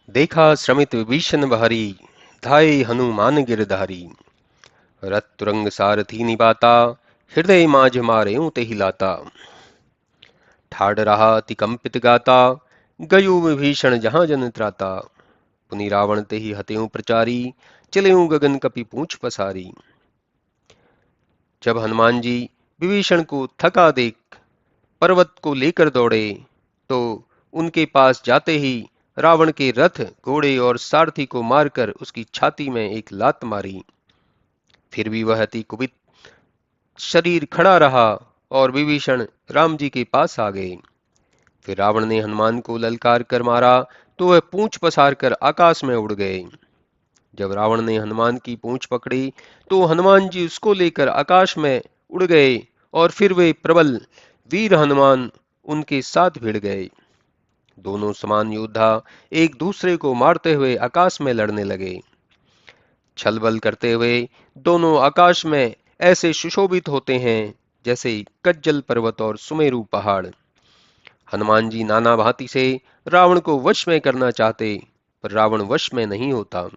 देखा श्रमित विभीषण बहरी, धाये हनुमान गिरधारी। रथ तुरंग सारथी निबाता, हृदय माझ मारे ते हिलाता। ठाड़ रहा अति कंपित गाता, गयो विभीषण जहां जन त्राता। पुनि रावण ते ही हत्यों प्रचारी, चलेऊं गगन कपि पूंछ पसारी। जब हनुमान जी विभीषण को थका देख पर्वत को लेकर दौड़े, तो उनके पास जाते ही रावण के रथ, घोड़े और सारथी को मारकर उसकी छाती में एक लात मारी। फिर भी वह अति कुपित शरीर खड़ा रहा और विभीषण राम जी के पास आ गए। फिर रावण ने हनुमान को ललकार कर मारा, तो वह पूंछ पसार कर आकाश में उड़ गए। जब रावण ने हनुमान की पूंछ पकड़ी, तो हनुमान जी उसको लेकर आकाश में उड़ गए और फिर वे प्रबल वीर हनुमान उनके साथ भिड़ गए। दोनों समान योद्धा एक दूसरे को मारते हुए आकाश में लड़ने लगे। छल बल करते हुए दोनों आकाश में ऐसे सुशोभित होते हैं जैसे कज्जल पर्वत और सुमेरु पहाड़। हनुमान जी नाना भांति से रावण को वश में करना चाहते, पर रावण वश में नहीं होता।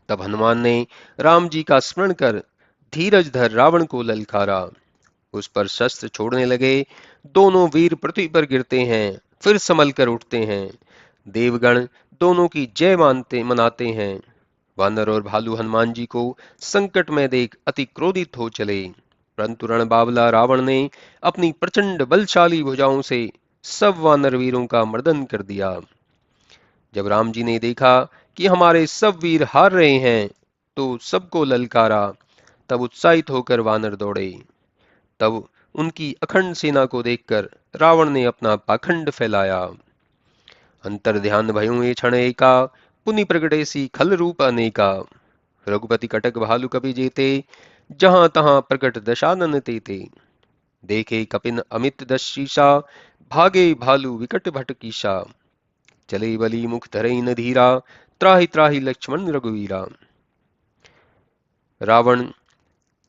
तब हनुमान ने राम जी का स्मरण कर धीरज धर रावण को ललकारा। उस पर शस्त्र छोड़ने लगे। दोनों वीर पृथ्वी पर गिरते हैं, फिर संभल कर उठते हैं। देवगण दोनों की जय मानते मनाते हैं। वानर और भालू हनुमान जी को संकट में देख अति क्रोधित हो चले, परंतु रणबावला रावण ने अपनी प्रचंड बलशाली भुजाओं से सब वानर वीरों का मर्दन कर दिया। जब राम जी ने देखा कि हमारे सब वीर हार रहे हैं, तो सबको ललकारा। तब उत्साहित होकर वानर दौड़े। तब उनकी अखंड सेना को देखकर रावण ने अपना पाखंड फैलाया। अंतर ध्यान भयों ये क्षण एका, पुनि प्रगटे सी खल रूप अनेका। रघुपति कटक भालु कपि जेते, जहां तहां प्रकट दशानन तेते। देखे कपिन अमित दश शीशा, भागे भालु विकट भट कीशा। चले बली मुख धरई न धीरा, त्राहि त्राहि लक्ष्मण रघुवीरा। रावण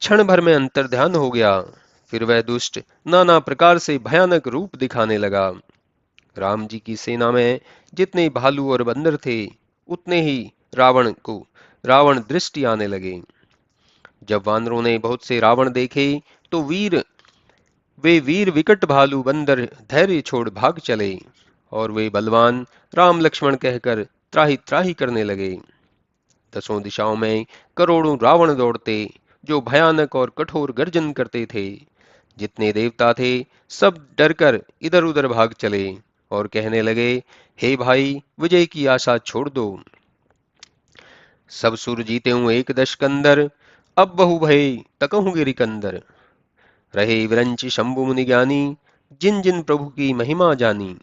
क्षण भर में अंतर्ध्यान हो गया। फिर वह दुष्ट नाना प्रकार से भयानक रूप दिखाने लगा। राम जी की सेना में जितने भालू और बंदर थे, उतने ही रावण दृष्टि आने लगे। जब वानरों ने बहुत से रावण देखे, तो वे वीर विकट भालू बंदर धैर्य छोड़ भाग चले, और वे बलवान राम लक्ष्मण कहकर त्राहि त्राहि करने लगे। दसों दिशाओं में करोड़ों रावण दौड़ते, जो भयानक और कठोर गर्जन करते थे। जितने देवता थे, सब डरकर इधर उधर भाग चले और कहने लगे, हे भाई, विजय की आशा छोड़ दो। सब सुर जीते हूं एक दशकंदर, अब बहु भय तकहु गिरिकंदर। रहे विरंचि शंभु मुनि ज्ञानी, जिन जिन प्रभु की महिमा जानी।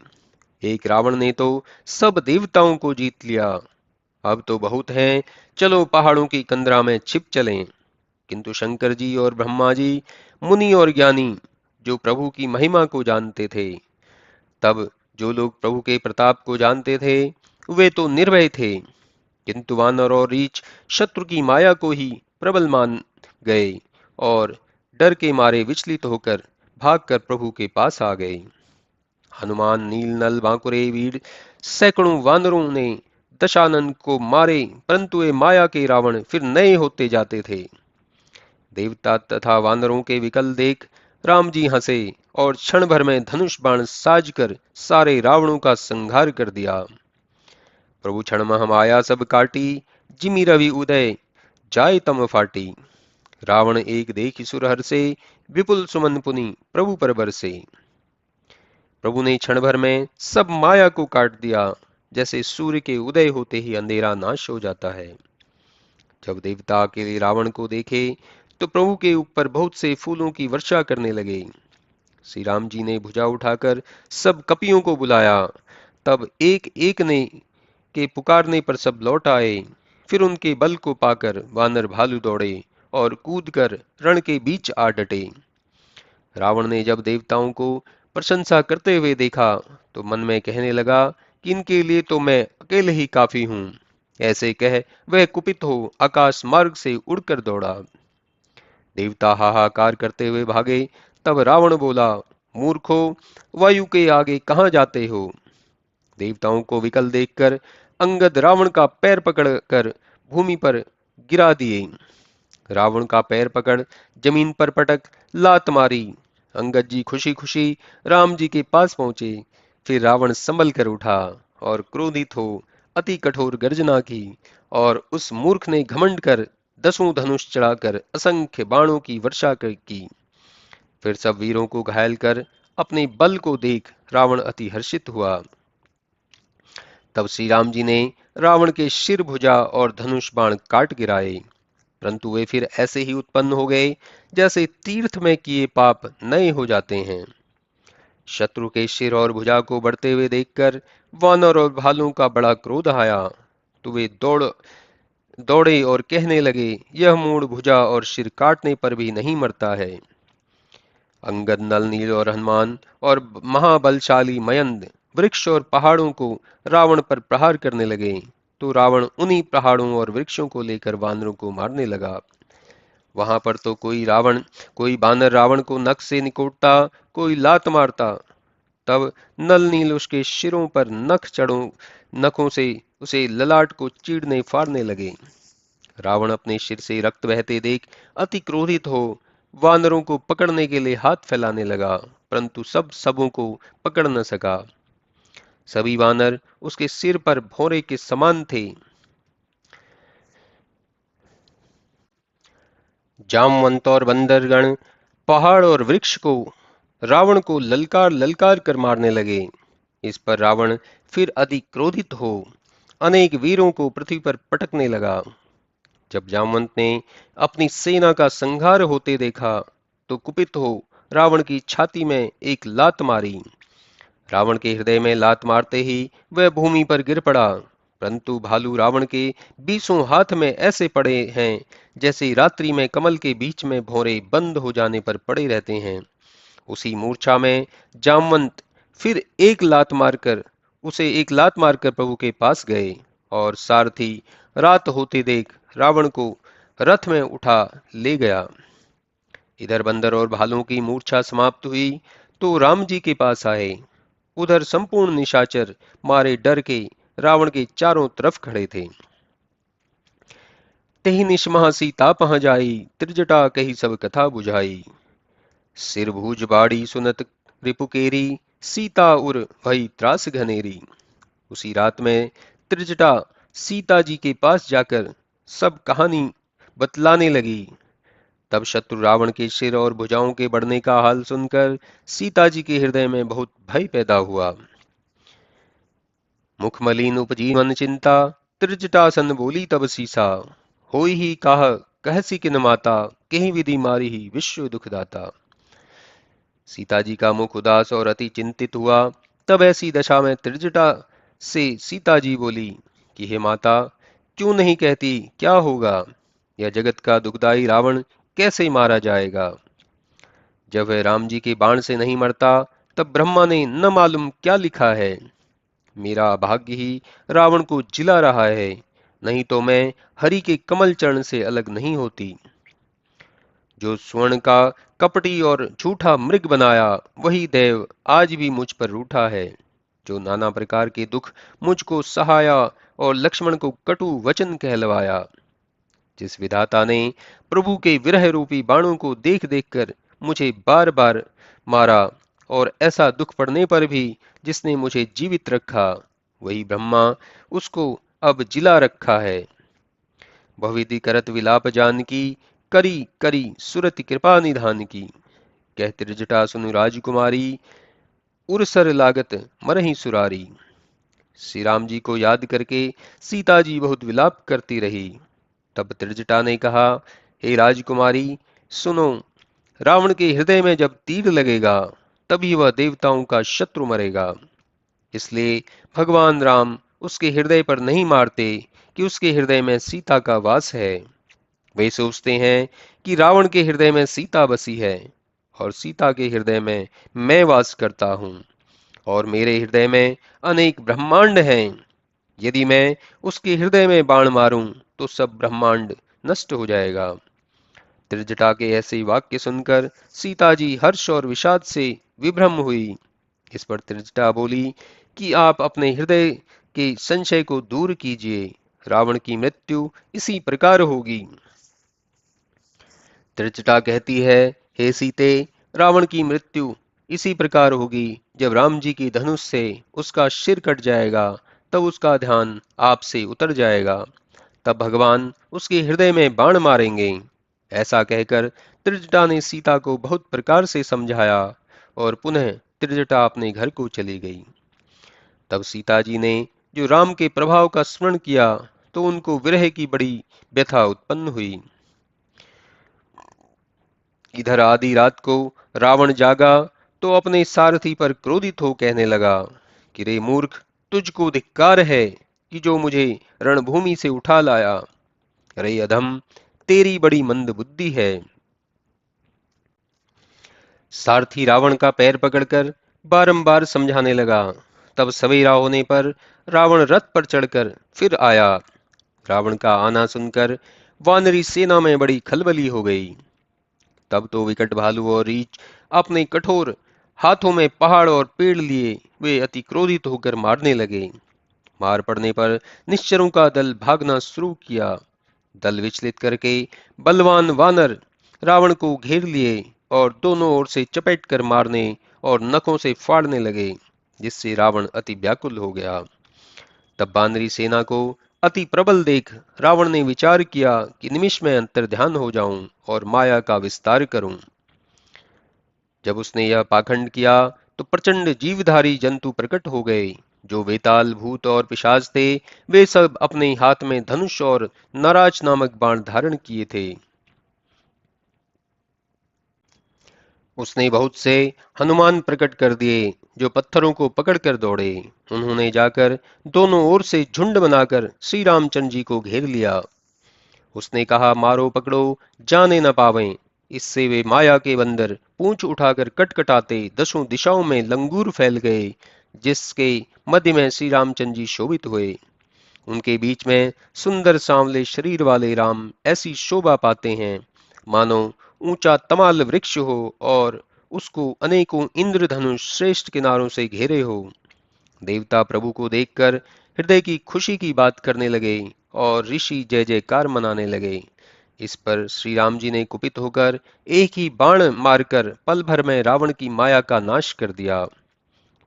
एक रावण ने तो सब देवताओं को जीत लिया। अब तो बहुत हैं, चलो पहाड़ों की कंदरा में छिप चलें। किंतु शंकर जी और ब्रह्मा जी, मुनि और ज्ञानी, जो प्रभु की महिमा को जानते थे, तब जो लोग प्रभु के प्रताप को जानते थे, वे तो निर्भय थे। किंतु वानर और रीछ शत्रु की माया को ही प्रबल मान गए और डर के मारे विचलित होकर भागकर प्रभु के पास आ गए। हनुमान नील नल बांकुरे वीर सैकड़ों वानरों ने दशानन को मारे, परंतु वे माया के रावण फिर नए होते जाते थे। देवता तथा वानरों के विकल देख राम जी हंसे और क्षण भर में धनुष बाण साज कर सारे रावणों का संहार कर दिया। प्रभु क्षण मह माया सब काटी, जिमि रवि उदय जाय तम फाटी। रावण एक देखि सुर हर्षे, विपुल सुमन पुनि प्रभु पर बरसे। प्रभु ने क्षण भर में सब माया को काट दिया, जैसे सूर्य के उदय होते ही अंधेरा नाश हो जाता है। जब देवता अकेले रावण को देखे, तो प्रभु के ऊपर बहुत से फूलों की वर्षा करने लगे। श्री राम जी ने भुजा उठाकर सब कपियों को बुलाया। तब एक एक ने के पुकारने पर सब लौट आए। फिर उनके बल को पाकर वानर भालू दौड़े और कूदकर रण के बीच आ डटे। रावण ने जब देवताओं को प्रशंसा करते हुए देखा, तो मन में कहने लगा कि इनके लिए तो मैं अकेले ही काफी हूं। ऐसे कह वह कुपित हो आकाश मार्ग से उड़कर दौड़ा। देवता हाहाकार करते हुए भागे। तब रावण बोला, मूर्खो, वायु के आगे कहां जाते हो। देवताओं को विकल देखकर अंगद रावण का पैर पकड़कर भूमि पर गिरा दिए। रावण का पैर पकड़ जमीन पर पटक लात मारी। अंगद जी खुशी खुशी राम जी के पास पहुंचे। फिर रावण संभल कर उठा और क्रोधित हो अति कठोर गर्जना की, और उस मूर्ख ने घमंड कर 10 धनुष चढ़ाकर असंख्य बाणों की वर्षा की। फिर सब वीरों को घायल कर अपने बल को देख रावण अति हर्षित हुआ। तब श्री राम जी ने रावण के शिर, भुजा और धनुष बाण काट गिराए, परंतु वे फिर ऐसे ही उत्पन्न हो गए जैसे तीर्थ में किए पाप नए हो जाते हैं। शत्रु के सिर और भुजा को बढ़ते हुए देखकर वानर और भालुओं का बड़ा क्रोध आया, तो वे दौड़े और कहने लगे, यह मूढ़ भुजा और सिर काटने पर भी नहीं मरता है। अंगद, नल, नील और हनुमान और महाबलशाली मयंद वृक्ष और पहाड़ों को रावण पर प्रहार करने लगे, तो रावण उन्हीं पहाड़ों और वृक्षों को लेकर वानरों को मारने लगा। वहां पर तो कोई बानर रावण को नख से निकोड़ता, कोई लात मारता। तब नल, नील उसके सिरों पर नखों से उसे ललाट को चीरने फाड़ने लगे। रावण अपने सिर से रक्त बहते देख अति क्रोधित हो वानरों को पकड़ने के लिए हाथ फैलाने लगा, परंतु सबों को पकड़ न सका। सभी वानर उसके सिर पर भौरे के समान थे। जामवंत और बंदरगण पहाड़ और वृक्ष को रावण को ललकार ललकार कर मारने लगे। इस पर रावण फिर अधिक क्रोधित हो अनेक वीरों को पृथ्वी पर पटकने लगा। जब जामवंत ने अपनी सेना का संहार होते देखा, तो कुपित हो रावण की छाती में एक लात मारी। रावण के हृदय में लात मारते ही वह भूमि पर गिर पड़ा, परंतु भालू रावण के 20 हाथ में ऐसे पड़े हैं जैसे रात्रि में कमल के बीच में भौरे बंद हो जाने पर पड़े रहते हैं। उसी मूर्छा में जामवंत फिर एक लात मारकर प्रभु के पास गए, और सारथी रात होते देख रावण को रथ में उठा ले गया। इधर बंदर और भालुओं की मूर्छा समाप्त हुई तो राम जी के पास आए। उधर संपूर्ण निशाचर मारे डर के रावण के चारों तरफ खड़े थे। तेहि निशमहा सीता पह जाई, त्रिजटा कही सब कथा बुझाई। सिर भूज बाड़ी सुनत रिपुकेरी, सीता उर भई त्रास घनेरी। उसी रात में त्रिजटा सीता जी के पास जाकर सब कहानी बतलाने लगी। तब शत्रु रावण के सिर और भुजाओं के बढ़ने का हाल सुनकर सीता जी के हृदय में बहुत भय पैदा हुआ। मुख मलिन उपजी मन चिंता, त्रिजटासन बोली तब सीसा। होई ही काह कहसी किन माता, कहीं विधि मारी ही विश्व दुखदाता। सीता जी का मुख उदास और अति चिंतित हुआ। तब ऐसी दशा में त्रिजटा से सीता जी बोली कि हे माता, क्यों नहीं कहती क्या होगा? यह जगत का दुखदाई रावण कैसे मारा जाएगा? जब वह राम जी के बाण से नहीं मरता, तब ब्रह्मा ने न मालूम क्या लिखा है। मेरा भाग्य ही रावण को जिला रहा है, नहीं तो मैं हरि के कमल चरण से अलग नहीं होती। जो स्वर्ण का कपटी और झूठा मृग बनाया, वही देव आज भी मुझ पर रूठा है। जो नाना प्रकार के दुख मुझको सहाया और लक्ष्मण को कटु वचन कहलवाया। जिस विधाता ने प्रभु के विरह रूपी बाणों को देख देख कर मुझे बार बार मारा, और ऐसा दुख पड़ने पर भी जिसने मुझे जीवित रखा, वही ब्रह्मा उसको अब जिला रखा है। बहुविधि करत विलाप जानकी, करी करी सुरति कृपा निधान की। कह त्रिजटा सुनु राजकुमारी, उरसर लागत मरहि सुरारी। श्री राम जी को याद करके सीता जी बहुत विलाप करती रही। तब त्रिजटा ने कहा, हे राजकुमारी सुनो, रावण के हृदय में जब तीर लगेगा, तभी वह देवताओं का शत्रु मरेगा। इसलिए भगवान राम उसके हृदय पर नहीं मारते कि उसके हृदय में सीता का वास है। वे सोचते हैं कि रावण के हृदय में सीता बसी है, और सीता के हृदय में मैं वास करता हूँ, और मेरे हृदय में अनेक ब्रह्मांड हैं। यदि मैं उसके हृदय में बाण मारूं, तो सब ब्रह्मांड नष्ट हो जाएगा। त्रिजटा के ऐसे वाक्य सुनकर सीता जी हर्ष और विषाद से विभ्रम हुई। इस पर त्रिजटा बोली कि आप अपने हृदय के संशय को दूर कीजिए। रावण की मृत्यु इसी प्रकार होगी। त्रिजटा कहती है, हे सीते, रावण की मृत्यु इसी प्रकार होगी। जब राम जी की धनुष से उसका सिर कट जाएगा, तब उसका ध्यान आपसे उतर जाएगा। तब भगवान उसके हृदय में बाण मारेंगे। ऐसा कहकर त्रिजटा ने सीता को बहुत प्रकार से समझाया और पुनः त्रिजटा अपने घर को चली गई। तब सीता जी ने जो राम के प्रभाव का स्मरण किया, तो उनको विरह की बड़ी व्यथा उत्पन्न हुई। इधर आधी रात को रावण जागा तो अपने सारथी पर क्रोधित हो कहने लगा कि रे मूर्ख, तुझको धिक्कार है कि जो मुझे रणभूमि से उठा लाया। रे अधम, तेरी बड़ी मंद बुद्धि है। सारथी रावण का पैर पकड़कर बारंबार समझाने लगा। तब सवेरा होने पर रावण रथ पर चढ़कर फिर आया। रावण का आना सुनकर वानरी सेना में बड़ी खलबली हो गई। तब तो विकट भालू और रीछ अपने कठोर हाथों में पहाड़ और पेड़ लिए वे अति क्रोधित होकर मारने लगे। मार पड़ने पर निश्चरों का दल भागना शुरू किया। दल विचलित करके बलवान वानर रावण को घेर लिए और दोनों ओर से चपेट कर मारने और नखों से फाड़ने लगे, जिससे रावण अति व्याकुल हो गया। तब बानरी सेना को अति प्रबल देख रावण ने विचार किया कि निमिष में अंतर्ध्यान हो जाऊं और माया का विस्तार करूं। जब उसने यह पाखंड किया तो प्रचंड जीवधारी जंतु प्रकट हो गए। जो वेताल, भूत और पिशाच थे, वे सब अपने हाथ में धनुष और नराज नामक बाण धारण किए थे। उसने बहुत से हनुमान प्रकट कर दिए, जो पत्थरों को पकड़कर दौड़े। उन्होंने जाकर दोनों ओर से झुंड बनाकर श्री रामचंद्र जी को घेर लिया। उसने कहा, मारो पकड़ो, जाने न पावें। इससे वे माया के बंदर पूंछ उठाकर कटकटाते दसों दिशाओं में लंगूर फैल गए, जिसके मध्य में श्री रामचंद्र जी शोभित हुए। उनके बीच में सुंदर सांवले शरीर वाले राम ऐसी शोभा पाते हैं मानो ऊंचा तमाल वृक्ष हो और उसको अनेकों इंद्रधनुष श्रेष्ठ किनारों से घेरे हो। देवता प्रभु को देखकर हृदय की खुशी की बात करने लगे और ऋषि जय जयकार मनाने लगे। इस पर श्री राम जी ने कुपित होकर एक ही बाण मारकर पल भर में रावण की माया का नाश कर दिया।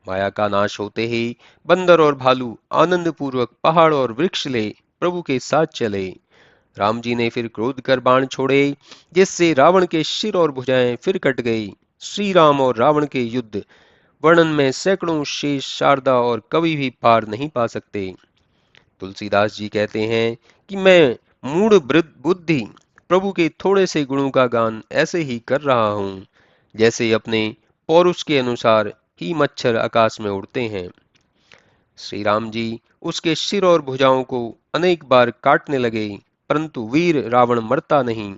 माया का नाश होते ही बंदर और भालू आनंद पूर्वक पहाड़ और वृक्ष ले प्रभु के साथ चले। राम जी ने फिर क्रोध कर बाण छोड़े, जिससे रावण के सिर और भुजाएं फिर कट गई। श्री राम और रावण के युद्ध वर्णन में सैकड़ों शेष, शारदा और कवि भी पार नहीं पा सकते। तुलसीदास जी कहते हैं कि मैं मूढ़ बुद्धि प्रभु के थोड़े से गुणों का गान ऐसे ही कर रहा हूँ, जैसे अपने पौरुष के अनुसार ही मच्छर आकाश में उड़ते हैं। श्री राम जी उसके सिर और भुजाओं को अनेक बार काटने लगे, परंतु वीर रावण मरता नहीं।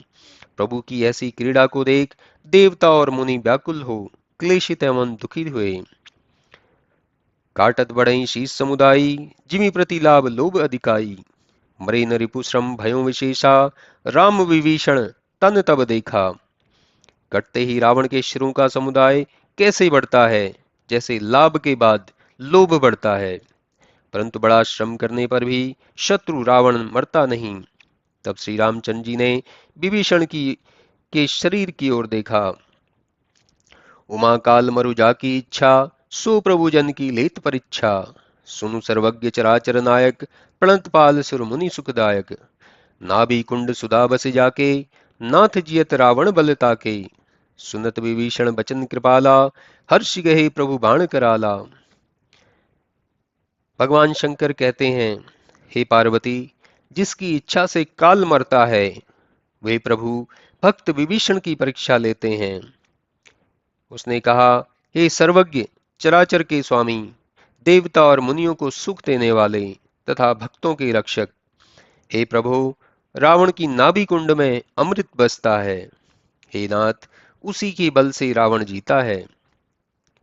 प्रभु की ऐसी क्रीड़ा को देख देवता और मुनि व्याकुल हो क्लेशित एवं दुखी हुए। काटत बढ़ई शीस समुदायी, जिमि प्रति लाभ लोभ अधिकाई। मरे न रिपु श्रम भयो विशेषा, राम विभीषण तन तब देखा। कटते ही रावण के शिरों का समुदाय कैसे बढ़ता है, जैसे लाभ के बाद लोभ बढ़ता है। परंतु बड़ा श्रम करने पर भी शत्रु रावण मरता नहीं। तब श्री रामचंद्र जी ने विभीषण की के शरीर की ओर देखा। उमा काल मरु जाकी इच्छा, सो प्रभु जन की लेत परीक्षा। सुनु सर्वज्ञ चराचर नायक, प्रणत पाल सुर मुनि सुखदायक। नाभि कुंड सुधा बस जाके, नाथ जियत रावण बल ताके। सुनत विभीषण बचन कृपाला, हर्ष गहे प्रभु बाण कराला। भगवान शंकर कहते हैं, हे पार्वती, जिसकी इच्छा से काल मरता है, वे प्रभु भक्त विभीषण की परीक्षा लेते हैं। उसने कहा, हे सर्वज्ञ, चराचर के स्वामी, देवता और मुनियों को सुख देने वाले तथा भक्तों के रक्षक, हे प्रभु, रावण की नाभि कुंड में अमृत बसता है। हे नाथ, उसी के बल से रावण जीता है।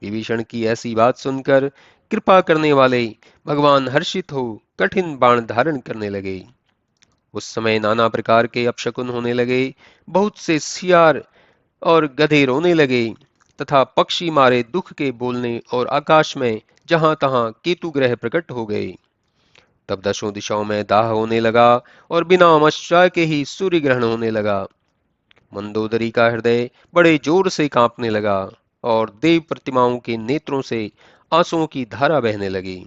विभीषण की ऐसी बात सुनकर कृपा करने वाले भगवान हर्षित हो कठिन बाण धारण करने लगे। उस समय नाना प्रकार के अपशकुन होने लगे। बहुत से सियार और गधे रोने लगे। तथा पक्षी मारे दुख के बोलने और आकाश में जहां तहां केतु ग्रह प्रकट हो गए। तब दसों दिशाओं में दाह होने लगा और बिना आश्चर्य के ही सूर्य ग्रहण होने लगा। मंदोदरी का हृदय बड़े जोर से कांपने लगा और देव प्रतिमाओं के नेत्रों से आंसुओं की धारा बहने लगी।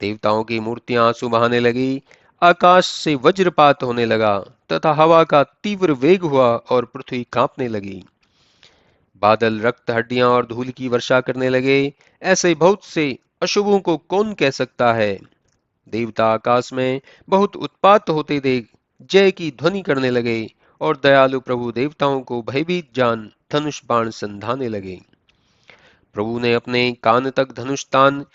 देवताओं की मूर्तियां आंसू बहाने लगी, आकाश से वज्रपात होने लगा तथा हवा का तीव्र वेग हुआ और पृथ्वी कांपने लगी। बादल रक्त, हड्डियां और धूल की वर्षा करने लगे। ऐसे बहुत से अशुभों को कौन कह सकता है। देवता आकाश में बहुत उत्पात होते देख जय की ध्वनि करने लगे और दयालु प्रभु देवताओं को भयभीत जान धनुष बाण संधाने लगे। प्रभु ने अपने कान तक धनुष तान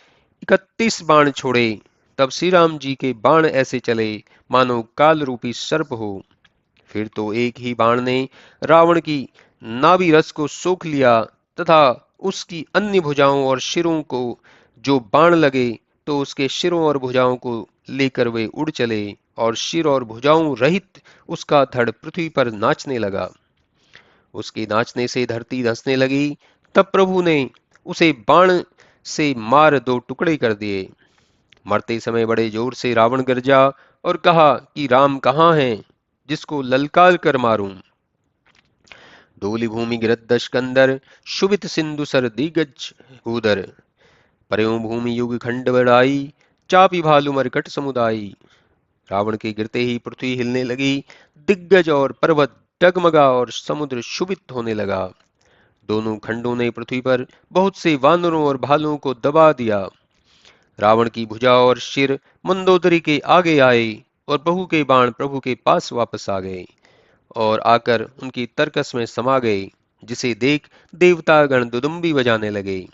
31 बाण छोड़े। तब श्री राम जी के बाण ऐसे चले मानो काल रूपी सर्प हो। फिर तो एक ही बाण ने रावण की नाभि रस को सोख लिया तथा उसकी अन्य भुजाओं और शिरों को जो बाण लगे तो उसके शिरों और भुजाओं को लेकर वे उड़ चले और शिर और भुजाओं रहित उसका धड़ पृथ्वी पर नाचने लगा। उसके नाचने से धरती धंसने लगी। तब प्रभु ने उसे बाण से मार दो टुकड़े कर दिए। मरते समय बड़े जोर से रावण गरजा और कहा कि राम कहाँ हैं, जिसको ललकार कर मारूं। धूलि भूमि गिरत दशकंदर, शुभित सिंधु सर दिग्गज भूधर। पर्यों भूमि युग खंड बढ़ाई, चापी भालू मरकट समुदाई। रावण के गिरते ही पृथ्वी हिलने लगी, दिग्गज और पर्वत डगमगा और समुद्र शुभित होने लगा। दोनों खंडों ने पृथ्वी पर बहुत से वानरों और भालुओं को दबा दिया। रावण की भुजा और शिर मंदोदरी के आगे आए और प्रभु के बाण प्रभु के पास वापस आ गए और आकर उनकी तरकस में समा गए, जिसे देख देवतागण दुदुम्बी बजाने लगे।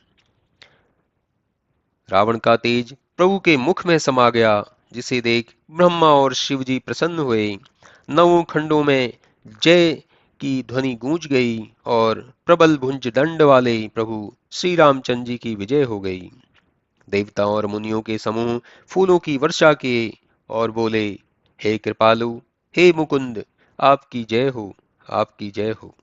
रावण का तेज प्रभु के मुख में समा गया, जिसे देख ब्रह्मा और शिव जी प्रसन्न हुए। नवों खंडों में जय की ध्वनि गूंज गई और प्रबल भुज दंड वाले प्रभु श्री रामचंद्र जी की विजय हो गई। देवताओं और मुनियों के समूह फूलों की वर्षा किए और बोले, हे कृपालु, हे मुकुंद, आपकी जय हो, आपकी जय हो।